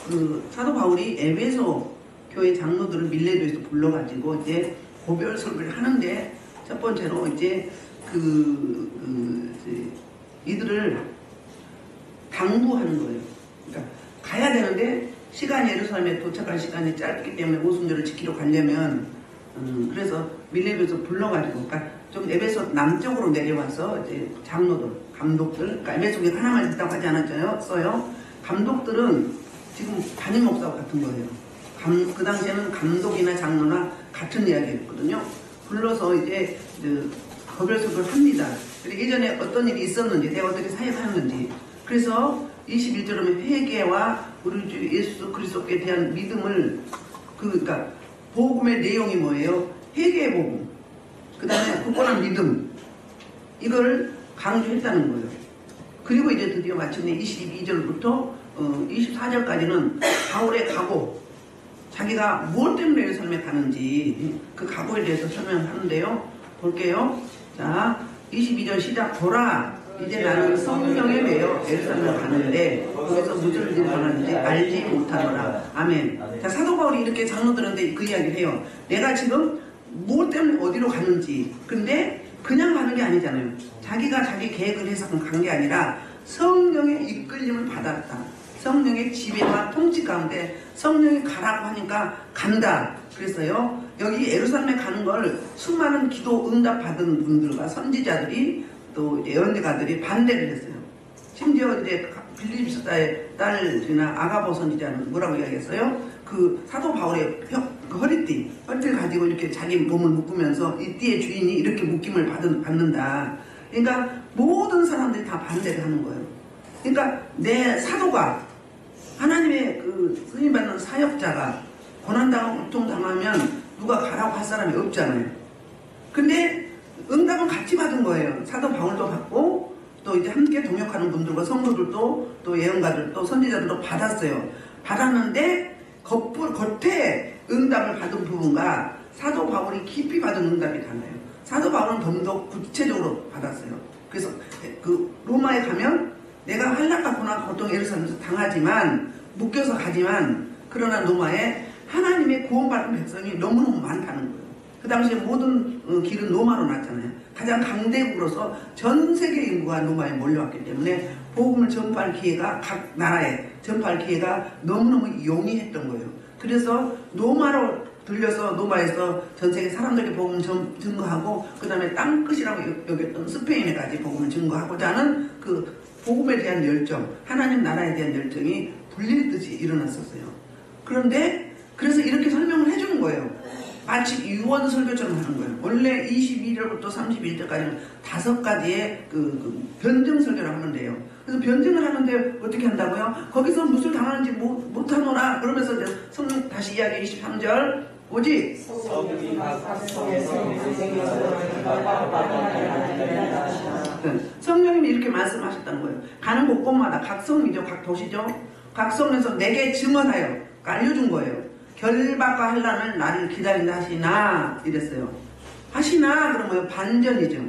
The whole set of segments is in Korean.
그 사도 바울이 에베소 교회 장로들을 밀레도에서 불러가지고 이제 고별 설교를 하는데 첫 번째로 이제 이들을 당부하는 거예요. 그러니까 가야 되는데 시간이 예루살렘에 도착할 시간이 짧기 때문에 오순절을 지키러 가려면 그래서 밀레도에서 불러가지고 그러니까 좀 에베소 남쪽으로 내려와서 이제 장로들, 감독들, 그러니까 에베소 교회 하나만 있다고 하지 않았어요. 감독들은 지금 담임 목사와 같은 거예요. 그 당시에는 감독이나 장로나 같은 이야기였거든요. 불러서 이제 거별석을 합니다. 그리고 예전에 어떤 일이 있었는지, 내가 어떻게 사역하는지. 그래서 21절에 회개와 우리 주 예수 그리스도께 대한 믿음을 그러니까 복음의 내용이 뭐예요? 회개의 복음. 그 다음에 굳건한 믿음. 이걸 강조했다는 거예요. 그리고 이제 드디어 마침내 22절부터 24절까지는 바울의 각오, 자기가 무엇 때문에 예루살렘에 가는지 그 각오에 대해서 설명하는데요. 볼게요. 자, 22절 시작. 보라, 이제 나는 성령에 매여 예루살렘에 가는데 거기서 무슨 일이 일어나는지 알지 못하노라. 아멘. 자, 사도 바울이 이렇게 장로들한테 그 이야기를 해요. 내가 지금 무엇 때문에 어디로 가는지. 근데 그냥 가는 게 아니잖아요. 자기가 자기 계획을 해서 간 게 아니라 성령의 이끌림을 받았다. 성령의 지배와 통치 가운데 성령이 가라고 하니까 간다. 그래서요, 여기 예루살렘에 가는 걸 수많은 기도 응답 받은 분들과 선지자들이 또 이제 예언가들이 반대를 했어요. 심지어 이제 빌립스다의 딸이나 아가보 선지자는 뭐라고 이야기했어요? 그 사도 바울의 그 허리띠를 가지고 이렇게 자기 몸을 묶으면서 이 띠의 주인이 이렇게 묶임을 받는다. 그러니까 모든 사람들이 다 반대를 하는 거예요. 그러니까 내 사도가 하나님의 그 쓰임받는 사역자가 고난당하고 고통당하면 누가 가라고 할 사람이 없잖아요. 근데 응답은 같이 받은 거예요. 사도 바울도 받고 또 이제 함께 동역하는 분들과 성도들도 또 예언가들도 선지자들도 받았어요. 받았는데 겉에 응답을 받은 부분과 사도 바울이 깊이 받은 응답이 달라요. 사도 바울은 좀 더 구체적으로 받았어요. 그래서 그 로마에 가면 내가 한락과 고난 고통 예루살렘에서 당하지만 묶여서 가지만 그러나 로마에 하나님의 구원받은 백성이 너무너무 많다는 거예요. 그 당시에 모든 길은 로마로 났잖아요. 가장 강대국으로서 전 세계 인구가 로마에 몰려왔기 때문에 복음을 전파할 기회가 각 나라에 전파할 기회가 너무너무 용이했던 거예요. 그래서 로마로 들려서 로마에서 전 세계 사람들에게 복음을 증거하고 그 다음에 땅끝이라고 여겼던 스페인에까지 복음을 증거하고자 하는 그 복음에 대한 열정, 하나님 나라에 대한 열정이 불릴듯이 일어났었어요. 그런데 그래서 이렇게 설명을 해주는 거예요. 마치 유언 설교처럼 하는 거예요. 원래 22절부터 31절까지는 5가지의 그 변증 설교를 하면 돼요. 그래서 변증을 하는데 어떻게 한다고요? 거기서 무엇을 당하는지 못하노라. 그러면서 이제 성령 다시 이야기 23절 오직 성령님이 이렇게 말씀하셨다는 거예요. 가는 곳곳마다 각 성이죠, 각 도시죠, 각 성에서 내게 증언하여 알려준 거예요. 결박과 환난을 나를 기다린다 하시나 이랬어요. 하시나 그러면 반전이죠.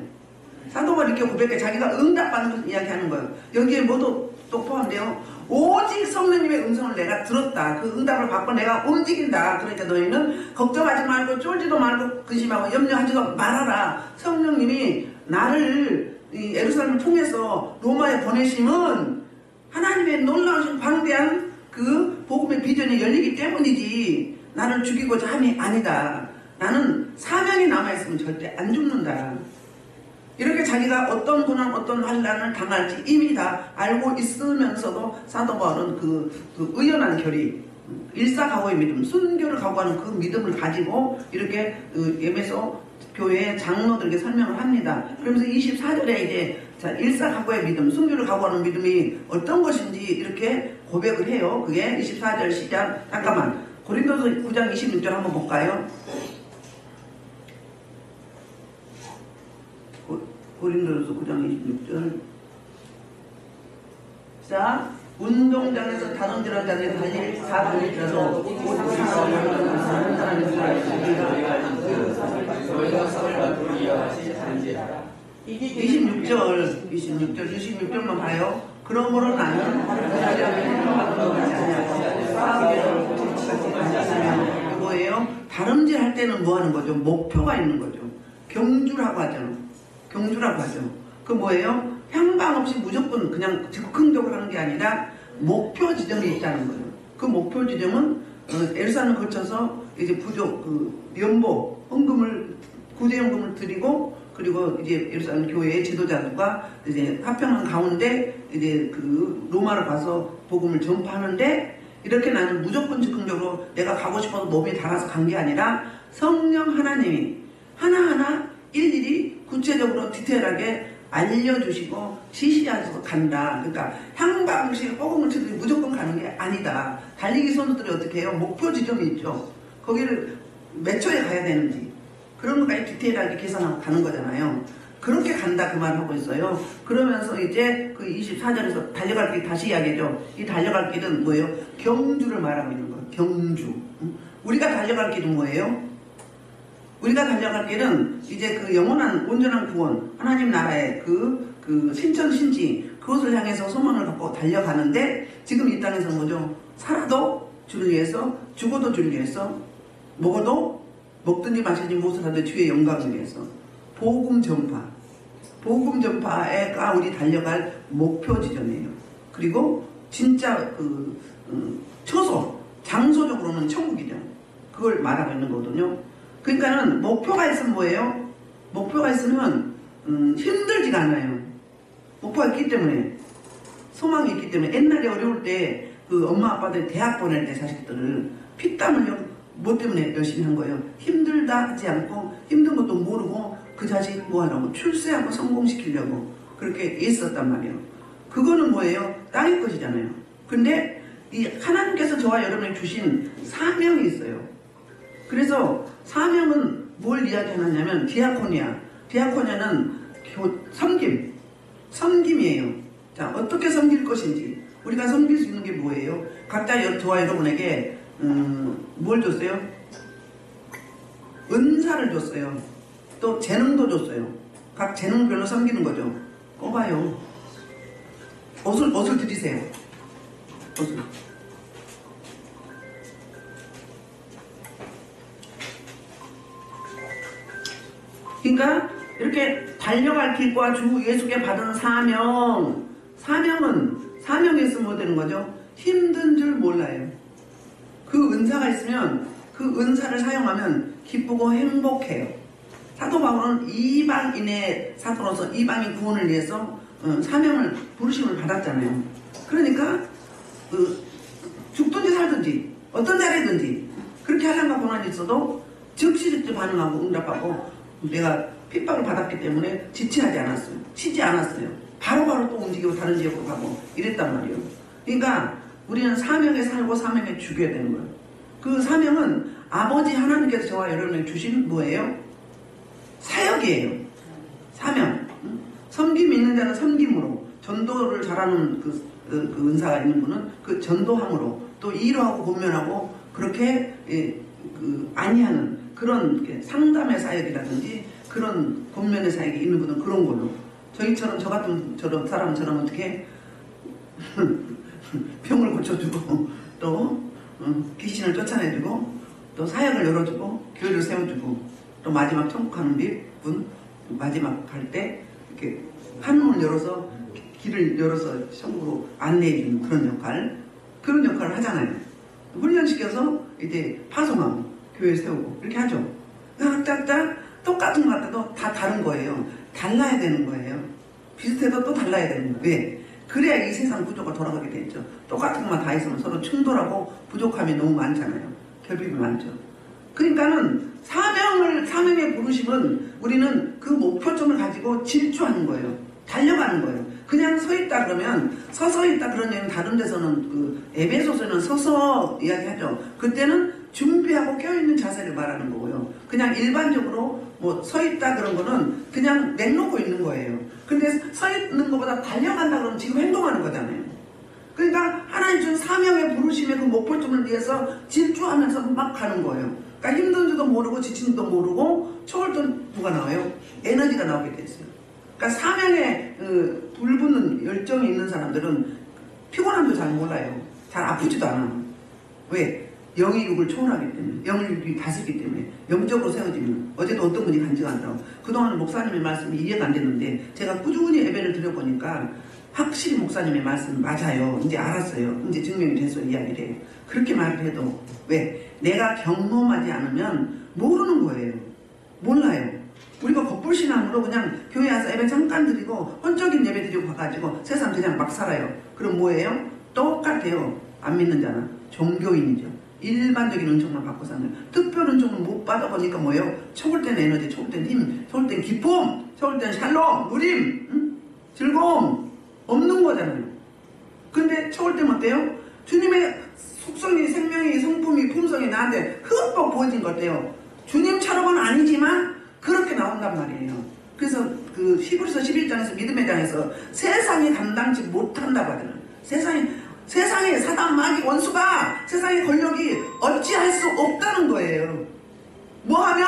사도가 이렇게 고백해 자기가 응답받는 이야기하는 거예요. 여기에 모두 또 포함돼요. 오직 성령님의 음성을 내가 들었다. 그 응답을 받고 내가 움직인다. 그러니까 너희는 걱정하지 말고 쫄지도 말고 근심하고 염려하지도 말아라. 성령님이 나를 예루살렘을 통해서 로마에 보내심은 하나님의 놀라우신 광대한 그 복음의 비전이 열리기 때문이지 나를 죽이고자 함이 아니다. 나는 사명이 남아있으면 절대 안 죽는다. 이렇게 자기가 어떤 고난 어떤 환난을 당할지 이미 다 알고 있으면서도 사도 바울은 그 의연한 결의, 일사각오의 믿음, 순교를 각오하는 그 믿음을 가지고 이렇게 에베소 교회의 장로들에게 설명을 합니다. 그러면서 24절에 이제 일사각오의 믿음, 순교를 각오하는 믿음이 어떤 것인지 이렇게 고백을 해요. 그게 24절 시작. 잠깐만, 고린도서 9장 26절 한번 볼까요? 고린도서 9장 26절. 자, 운동장에서 다름질한 자들이 달릴 사람일지라도 오직 사는 사람이 살아있으리라. 26절만 봐요. 그러므로 나는 때는 뭐 하는 거죠? 목표가 있는 거죠. 경주라고 하죠. 경주라고 하죠. 그 뭐예요? 향방 없이 무조건 그냥 즉흥적으로 하는 게 아니라 목표 지점이 있다는 거예요. 그 목표 지점은 예루살렘을 거쳐서 이제 부족 연보 헌금을 구제연금을 드리고 그리고 이제 예루살렘 교회의 지도자들과 이제 화평한 가운데 이제 그 로마로 가서 복음을 전파하는데 이렇게 나는 무조건 즉흥적으로 내가 가고 싶어서 몸이 닳아서 간 게 아니라 성령 하나님이 하나하나 일일이 구체적으로 디테일하게 알려주시고 지시하셔서 간다. 그러니까 향방식 허공을 치듯이 무조건 가는 게 아니다. 달리기 선수들이 어떻게 해요? 목표 지점이 있죠. 거기를 몇 초에 가야 되는지 그런 것까지 디테일하게 계산하고 가는 거잖아요. 그렇게 간다 그 말을 하고 있어요. 그러면서 이제 그 24절에서 달려갈 길 다시 이야기죠. 이 달려갈 길은 뭐예요? 경주를 말하고 있는 거예요. 경주. 우리가 달려갈 길은 뭐예요? 우리가 달려갈 길은 이제 그 영원한 온전한 구원 하나님 나라의 그 신천신지 그것을 향해서 소망을 갖고 달려가는데 지금 이 땅에서는 뭐죠? 살아도 주를 위해서 죽어도 주를 위해서 먹어도 먹든지 마시든지 무엇을 하든 주의 영광을 위해서 복음 전파가 우리 달려갈 목표 지점이에요. 그리고 진짜 처소 장소적으로는 천국이죠. 그걸 말하고 있는 거거든요. 그러니까는 목표가 있으면 뭐예요? 목표가 있으면 힘들지가 않아요. 목표가 있기 때문에 소망이 있기 때문에 옛날에 어려울 때 그 엄마 아빠들이 대학 보낼 때 자식들을 피땀 흘려 뭐 때문에 열심히 한 거예요? 힘들다 하지 않고 힘든 것도 모르고 그 자식 뭐 하려고 출세하고 성공시키려고 그렇게 애썼단 말이에요. 그거는 뭐예요? 땅의 것이잖아요. 근데 이 하나님께서 저와 여러분에게 주신 사명이 있어요. 그래서 사명은 뭘 이야기하느냐면 디아코니아는 섬김이에요. 자, 어떻게 섬길 것인지 우리가 섬길 수 있는 게 뭐예요? 각자 저와 여러분에게 뭘 줬어요? 은사를 줬어요. 또 재능도 줬어요. 각 재능별로 섬기는 거죠. 꼽아요. 옷을 드리세요. 옷을. 그러니까 이렇게 달려갈 길과 주 예수께 받은 사명이 있으면 뭐 되는 거죠? 힘든 줄 몰라요. 그 은사가 있으면 그 은사를 사용하면 기쁘고 행복해요. 사도 바울은 이방인의 사도로서 이방인 구원을 위해서 사명을 부르심을 받았잖아요. 그러니까 죽든지 살든지 어떤 자리든지 그렇게 하려는 고난이 있어도 즉시 반응하고 응답하고 내가 핍박을 받았기 때문에 지체하지 않았어요. 치지 않았어요. 바로바로 또 움직이고 다른 지역으로 가고 이랬단 말이에요. 그러니까 우리는 사명에 살고 사명에 죽여야 되는 거예요. 그 사명은 아버지 하나님께서 저와 여러분에게 주신 뭐예요? 사역이에요. 사명. 섬김이 있는 자는 섬김으로, 전도를 잘하는 그 은사가 있는 분은 그 전도함으로, 또 이로하고 권면하고 그렇게 안위하는 그런 상담의 사역이라든지 그런 권면의 사역이 있는 분은 그런 걸로, 저희처럼 저 같은 사람처럼 어떻게 병을 고쳐주고 또 귀신을 쫓아내주고 또 사역을 열어주고 교회를 세워주고 또 마지막 천국 가는 분 마지막 갈 때 이렇게 한문을 열어서 길을 열어서 천국으로 안내해주는 그런 역할을 하잖아요. 훈련시켜서 이제 파송하고 교회 세우고 이렇게 하죠. 각자 똑같은 것 같아도 다 다른 거예요. 달라야 되는 거예요. 비슷해도 또 달라야 되는 거예요. 왜? 그래야 이 세상 구조가 돌아가게 되죠. 똑같은 것만 다 있으면 서로 충돌하고 부족함이 너무 많잖아요. 결핍이 많죠. 그러니까는 사명의 부르심은 우리는 그 목표점을 가지고 질주하는 거예요. 달려가는 거예요. 그냥 서 있다 그러면 서서 있다 그런 얘기는 다른 데서는 에베소서는 서서 이야기하죠. 그때는 준비하고 껴있는 자세를 말하는 거고요. 그냥 일반적으로 뭐 서 있다 그런 거는 그냥 내놓고 있는 거예요. 근데 서 있는 것보다 달려간다 그러면 지금 행동하는 거잖아요. 그러니까 하나님 준 사명의 부르심의 그 목표점을 위해서 질주하면서 막 가는 거예요. 그러니까 힘든지도 모르고 지친지도 모르고 초월던 뭐가 나와요? 에너지가 나오게 돼 있어요. 그러니까 사명에 불붙는 열정이 있는 사람들은 피곤함도 잘 몰라요. 잘 아프지도 않아. 왜? 영이 육을 초월하기 때문에, 영을 육이 다스리기 때문에, 영적으로 세워지면, 어제도 어떤 분이 간증한다고, 그동안 목사님의 말씀이 이해가 안 됐는데, 제가 꾸준히 예배를 드려보니까, 확실히 목사님의 말씀 맞아요. 이제 알았어요. 이제 증명이 돼서 이야기를 해요. 그렇게 말을 해도, 왜? 내가 경험하지 않으면 모르는 거예요. 몰라요. 우리가 겉불신앙으로 그냥 교회 와서 예배 잠깐 드리고, 혼적인 예배 드리고 가가지고, 세상 그냥 막 살아요. 그럼 뭐예요? 똑같아요. 안 믿는 자는 종교인이죠. 일반적인 은총만 받고 사는 거예요. 특별 은총을 못 받아보니까 뭐예요? 초월 때는 에너지, 초월 때는 힘, 초월 때는 기쁨, 초월 때는 샬롬, 누림, 즐거움 없는 거잖아요. 근데 초월 때는 어때요? 주님의 속성이, 생명이, 성품이, 품성이 나한테 흠뻑 보여진 것 같아요. 주님처럼은 아니지만 그렇게 나온단 말이에요. 그래서 그 히브리서 11장에서 믿음의 장에서 세상이 감당치 못한다고 하잖아요. 세상에 사단 마귀 원수가 세상의 권력이 어찌할 수 없다는 거예요. 뭐하면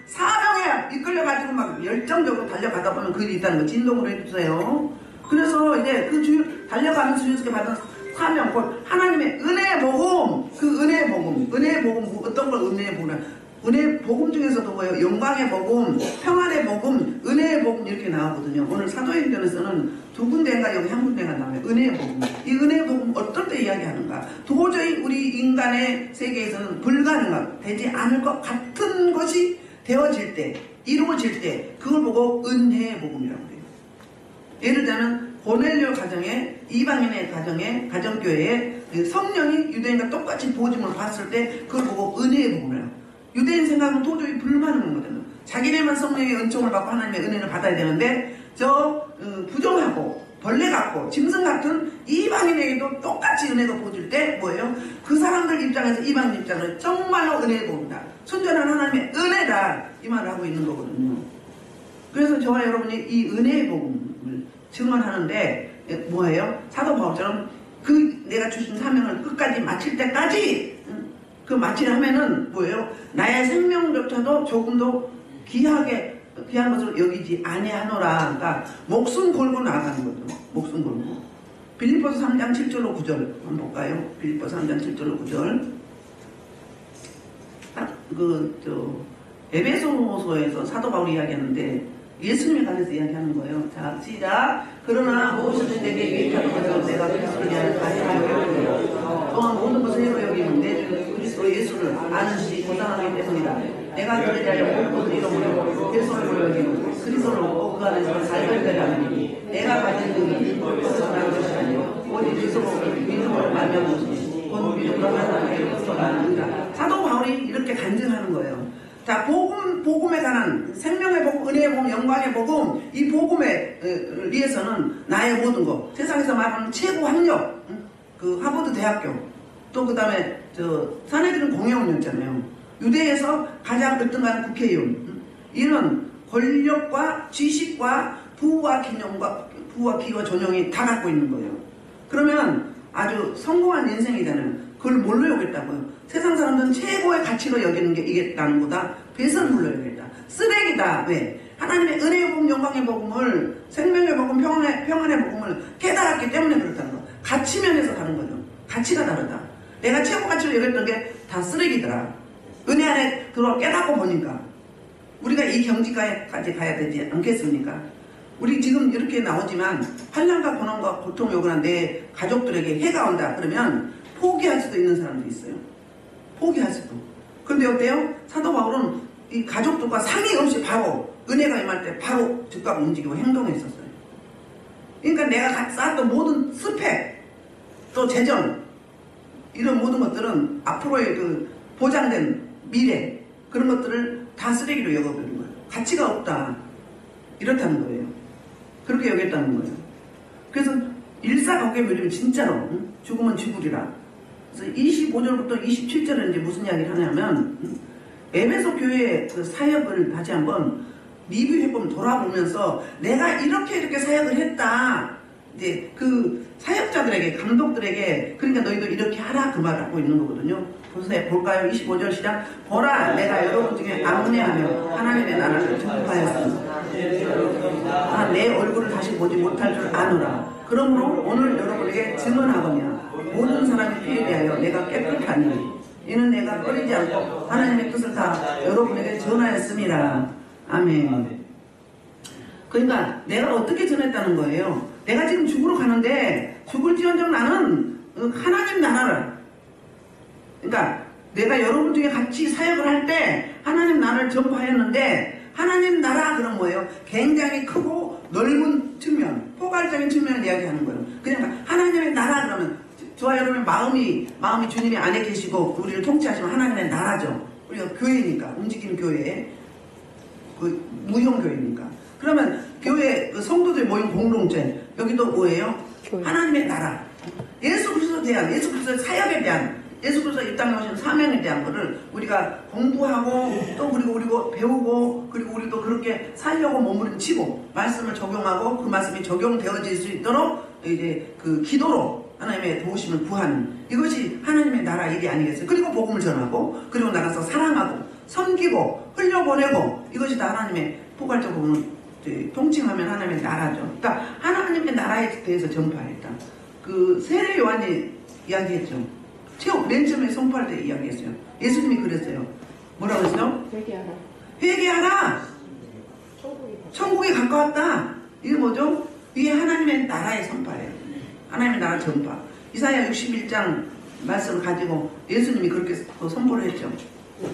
사명에 이끌려가지고 막 열정적으로 달려가다 보면 그게 있다는 거 진동으로 해주세요. 그래서 이제 그 달려가는 주님께 받은 사명, 하나님의 은혜의 복음, 그 은혜의 복음, 어떤 걸 은혜의 복음? 은혜의 복음 중에서도 뭐예요? 영광의 복음, 평안의 복음, 은혜의 복음 이렇게 나오거든요. 오늘 사도행전에서는 두 군데인가 여기 한 군데가 나와요. 은혜의 복음. 이 은혜의 복음 어떨 때 이야기하는가? 도저히 우리 인간의 세계에서는 불가능한, 되지 않을 것 같은 것이 되어질 때, 이루어질 때 그걸 보고 은혜의 복음이라고 해요. 예를 들면 고넬료 가정에, 이방인의 가정에, 가정교회에 성령이 유대인과 똑같이 부어짐을 봤을 때 그걸 보고 은혜의 복음을 해요. 유대인 생각은 도저히 불가능한 거잖아요. 자기네만 성령의 은총을 받고 하나님의 은혜를 받아야 되는데 부정하고 벌레 같고 짐승 같은 이방인에게도 똑같이 은혜가 보여질 때 뭐예요? 그 사람들 입장에서 이방인 입장은 정말로 은혜의 복음이다. 순전한 하나님의 은혜다. 이 말을 하고 있는 거거든요. 그래서 저와 여러분이 이 은혜의 복음을 증언하는데 뭐예요? 사도 바울처럼 그 내가 주신 사명을 끝까지 마칠 때까지 그 마치려면은 뭐예요? 나의 생명조차도 조금도 귀한 것을 여기지 아니하노라. 그러니까 목숨 걸고 나아가는 거죠. 목숨 걸고. 빌립보서 3장 7절로 9절 한번 볼까요? 빌립보서 3장 7절로 9절. 에베소서에서 사도 바울이 이야기하는데 예수님에 관해서 이야기하는 거예요. 자, 시작. 그러나 무엇이든 내게 유익하는 것을 내가 그리스도를 위하여 다하여 여기고 또한 모든 것을 해로 여기는 내 주 그리스도 예수를 아는 것이 고상하기 때문이다. 내가 그를 위하여 모든 이름으로 그리스도를 여기고 그리스도를 얻고 그 안에서 살게 하느니 내가 가진 능이 그것에서 난 것이 아니요 오직 그리스도로 믿음으로 말미암은 것이니 곧 믿음으로 하나님께로부터 나는 의다. 사도 바울이 이렇게 간증하는 거예요. 자, 복음에 관한 생명의 복음, 은혜의 복음, 영광의 복음, 이 복음에 위해서는 나의 모든 것, 세상에서 말하는 최고 학력, 그 하버드 대학교, 또 그 다음에 사내들은 공회원이었잖아요. 유대에서 가장 으뜸한 국회의원, 이런 권력과 지식과 부와 기와 존영이 다 갖고 있는 거예요. 그러면 아주 성공한 인생이잖아요. 그걸 뭘로 여겼다고요? 세상 사람들은 최고의 가치로 여기는 게 이겠다는 거다. 배선물로 여기겠다. 쓰레기다. 왜? 하나님의 은혜의 복음, 영광의 복음을, 생명의 복음, 평안의 복음을 깨달았기 때문에 그렇다는 거. 가치 면에서 다른 거죠. 가치가 다르다. 내가 최고 가치로 여겼던 게 다 쓰레기더라. 은혜 안에 들어와 깨닫고 보니까 우리가 이 경지까지 가야 되지 않겠습니까? 우리 지금 이렇게 나오지만 환난과 고난과 고통 요구한 내 가족들에게 해가 온다 그러면 포기할 수도 있는 사람도 있어요. 포기할 수도. 그런데 어때요? 사도 바울은 이 가족들과 상의 없이 바로 은혜가 임할 때 바로 즉각 움직이고 행동했었어요. 그러니까 내가 쌓았던 모든 스펙 또 재정 이런 모든 것들은 앞으로의 그 보장된 미래 그런 것들을 다 쓰레기로 여겨버리는 거예요. 가치가 없다. 이렇다는 거예요. 그렇게 여겼다는 거예요. 그래서 일사각오면 진짜로 죽으면 죽으리라. 그래서 25절부터 27절은 이제 무슨 이야기를 하냐면 에베소 교회의 그 사역을 다시 한번 리뷰해보면 돌아보면서 내가 이렇게 사역을 했다. 이제 그 사역자들에게 감독들에게 그러니까 너희도 이렇게 하라 그 말을 하고 있는 거거든요. 보세요. 볼까요? 25절 시작. 보라 내가 여러분 중에 암내하며 하나님의 나라를 전파하였습니다. 내 얼굴을 다시 보지 못할 줄 아노라. 그러므로 오늘 여러분에게 증언하거냐 모든 사람이 피해 대하여 내가 깨끗하니 이는 내가 꺼리지 않고 하나님의 뜻을 다 여러분에게 전하였습니다. 아멘. 그러니까 내가 어떻게 전했다는 거예요. 내가 지금 죽으러 가는데 죽을지언정 나는 하나님 나라를, 그러니까 내가 여러분 중에 같이 사역을 할 때 하나님 나라를 전파했는데, 하나님 나라 그런 뭐예요? 굉장히 크고 넓은 측면, 포괄적인 측면을 이야기하는 거예요. 그냥 하나님의 나라 그러면 저와 여러분의 마음이 주님의 안에 계시고 우리를 통치하시면 하나님의 나라죠. 우리가 교회니까, 움직이는 교회, 그 무형 교회니까. 그러면 교회 그 성도들 모인 공동체, 여기도 뭐예요? 교회. 하나님의 나라, 예수 그리스도에 대한, 예수 그리스도의 사역에 대한, 예수 그리스도 이 땅에 오신 사명에 대한 거를 우리가 공부하고 또 그리고 배우고, 그리고 우리도 그렇게 살려고 몸부림치고 말씀을 적용하고 그 말씀이 적용되어질 수 있도록 이제 그 기도로 하나님의 도우심을 구하는, 이것이 하나님의 나라 일이 아니겠어요? 그리고 복음을 전하고, 그리고 나가서 사랑하고 섬기고 흘려보내고, 이것이 다 하나님의 포괄적으로 통칭하면 하나님의 나라죠. 그러니까 하나님의 나라에 대해서 전파했다. 그 세례 요한이 이야기했죠. 맨 처음에 선포할 때 이야기했어요. 예수님이 그랬어요. 뭐라고 했어요? 회개하라. 회개하라. 천국이 가까웠다. 이게 뭐죠? 이게 하나님의 나라의 선파예요. 하나님의 나라 전파. 이사야 61장 말씀을 가지고 예수님이 그렇게 선포를 했죠.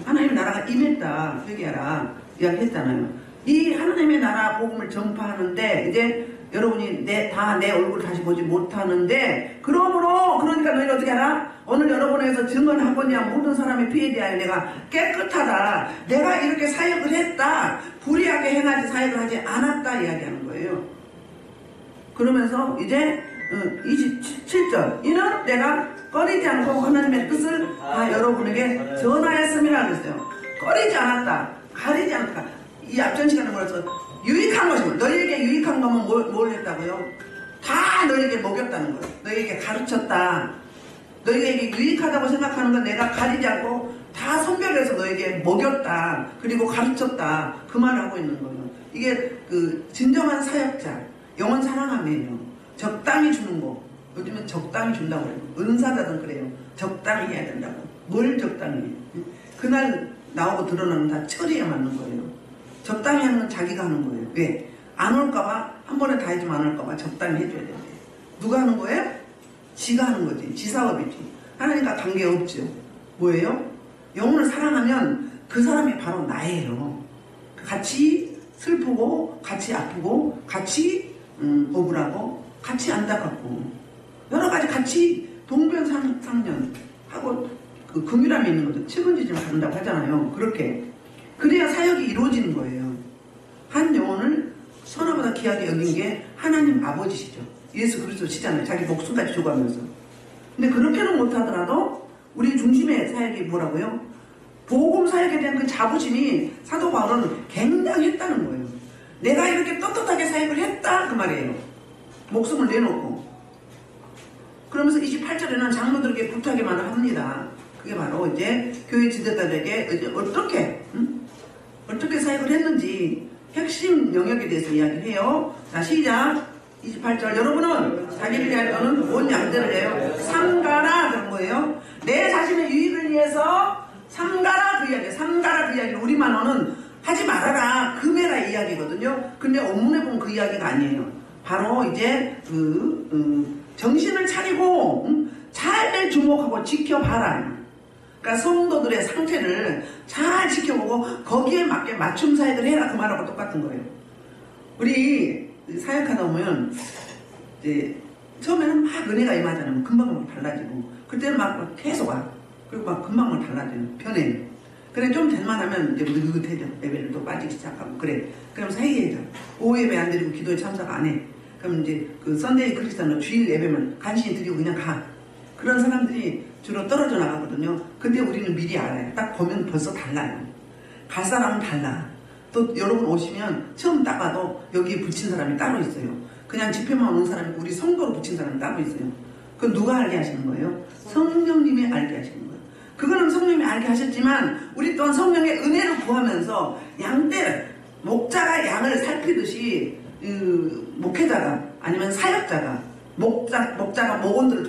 하나님의 나라가 임했다. 회개하라. 이야기했잖아요. 이 하나님의 나라 복음을 전파하는데 이제 여러분이 다 내 얼굴을 다시 보지 못하는데, 그러니까 너희가 어떻게 하라? 오늘 여러분에서 증언하거냐 모든 사람의 피에 대하여 내가 깨끗하다. 내가 이렇게 사역을 했다. 불의하게 행하지 사역을 하지 않았다 이야기하는 거예요. 그러면서 이제 27절, 이는 내가 꺼리지 않고 하나님의 뜻을 다 여러분에게 전하였음이라 그랬어요. 꺼리지 않았다. 가리지 않았다. 이 앞전 시간에 뭐랬어? 유익한 것이고, 너희에게 유익한 거면 뭘 했다고요? 다 너희에게 먹였다는 거예요. 너희에게 가르쳤다. 너희에게 유익하다고 생각하는 건 내가 가리지 않고 다 선별해서 너희에게 먹였다. 그리고 가르쳤다. 그 말을 하고 있는 거예요. 이게 그 진정한 사역자, 영혼 사랑함이에요. 적당히 주는 거. 요즘은 적당히 준다고 그래요. 은사자든 그래요. 적당히 해야 된다고. 뭘 적당히 해? 그날 나오고 드러나는 다 처리에 맞는 거예요. 적당히 하는 건 자기가 하는 거예요. 왜? 안 올까봐, 한 번에 다 해주면 안 올까봐 적당히 해줘야 된대. 누가 하는 거예요? 지가 하는 거지. 지 사업이지. 하나님과 관계없죠. 뭐예요? 영혼을 사랑하면 그 사람이 바로 나예요. 같이 슬프고, 같이 아프고, 같이 억울하고, 같이 안타깝고, 여러 가지 같이 동병상련 하고 그 긍휼함이 있는 거죠. 책임지지 않는다고 하잖아요. 그렇게. 그래야 사역이 이루어지는 거예요. 한 영혼을 선하보다 귀하게 여긴 게 하나님 아버지시죠. 예수 그리스도시잖아요. 자기 목숨까지 줘가면서. 근데 그렇게는 못하더라도 우리 중심의 사역이 뭐라고요? 복음 사역에 대한 그 자부심이 사도 바울은 굉장히 했다는 거예요. 내가 이렇게 떳떳하게 사역을 했다 그 말이에요. 목숨을 내놓고. 그러면서 28절에는 장로들에게 부탁에만 합니다. 그게 바로 이제 교회 지도자들에게 이제 어떻게 사역을 했는지 핵심 영역에 대해서 이야기를 해요. 자, 시작. 28절. 여러분은 자기를 위하여 또는 온 양들을 위하여 삼가라 그런 거예요. 내 자신의 유익을 위해서 삼가라 그 이야기. 삼가라 그 이야기를 우리만어는 하지 말아라 금해라 이야기거든요. 근데 원문에 보면 그 이야기가 아니에요. 바로 이제 정신을 차리고 잘 주목하고 지켜봐라. 그러니까 성도들의 상태를 잘 지켜보고 거기에 맞게 맞춤 사역을 해라 그 말하고 똑같은 거예요. 우리 사역하다 보면 이제 처음에는 막 은혜가 임하잖아요. 금방 달라지고 그때는 막 계속 와. 그리고 막 금방 달라져요. 변해요. 그래 좀 될만 하면 이제 느긋해져. 예배를 또 빠지기 시작하고 그래. 그러면서 회의해져. 오후 예배 안 드리고 기도에 참석 안 해. 그럼 이제 그 썬데이 크리스찬으로 주일 예배만 간신히 드리고 그냥 가. 그런 사람들이 주로 떨어져 나가거든요. 근데 우리는 미리 알아요. 딱 보면 벌써 달라요. 갈 사람은 달라. 또 여러분 오시면 처음 딱 봐도 여기에 붙인 사람이 따로 있어요. 그냥 집회만 오는 사람이 우리 성도로 붙인 사람이 따로 있어요. 그건 누가 알게 하시는 거예요? 성령님이 알게 하시는 거예요. 그거는 성령님이 알게 하셨지만 우리 또한 성령의 은혜를 구하면서 양떼를 목자가 양을 살피듯이 목회자가 아니면 사역자가 목자가 목원들을